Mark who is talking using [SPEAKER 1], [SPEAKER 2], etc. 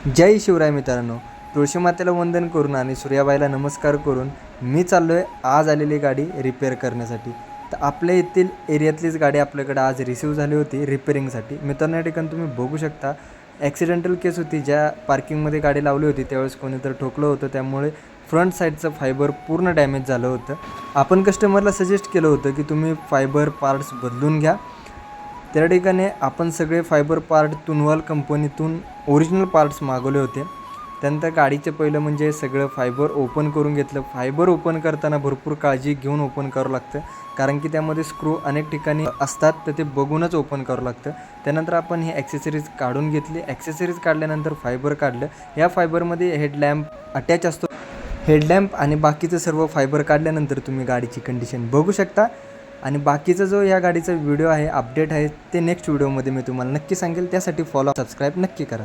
[SPEAKER 1] जय शिवराय मित्रांनो, तुळशी मातेला वंदन करून आणि सूर्याबाईला नमस्कार करून मी चाललो आहे आज आलेली गाडी रिपेअर करण्यासाठी. तर आपल्या येथील एरियातलीच गाडी आपल्याकडे आज रिसीव झाली होती रिपेअरिंगसाठी. मित्रांनो, या ठिकाणी तुम्ही बघू शकता ॲक्सिडेंटल केस होती. ज्या पार्किंगमध्ये गाडी लावली होती त्यावेळेस कोणीतरी ठोकलं होतं, त्यामुळे फ्रंट साईडचं फायबर पूर्ण डॅमेज झालं होतं. आपण कस्टमरला सजेस्ट केलं होतं की तुम्ही फायबर पार्ट्स बदलून घ्या. त्या ठिकाणी आपण सगळे फायबर पार्ट तुनवाल कंपनीतून ओरिजिनल पार्ट्स मागवले होते. त्यानंतर गाडीचं पहिलं म्हणजे सगळं फायबर ओपन करून घेतलं. फायबर ओपन करताना भरपूर काळजी घेऊन ओपन करावं लागतं, कारण की त्यामध्ये स्क्रू अनेक ठिकाणी असतात, तर ते बघूनच ओपन करावं लागतं. त्यानंतर आपण ही ॲक्सेसरीज काढून घेतली. ॲक्सेसरीज काढल्यानंतर फायबर काढलं. या फायबरमध्ये हेडलॅम्प अटॅच असतो. हेडलॅम्प आणि बाकीचं सर्व फायबर काढल्यानंतर तुम्ही गाडीची कंडिशन बघू शकता. आणि बाकीचा जो या गाडीचा व्हिडिओ आहे, अपडेट आहे, ते नेक्स्ट व्हिडिओमध्ये मी तुम्हाला नक्की सांगेल. त्यासाठी फॉलो सबस्क्राईब नक्की करा.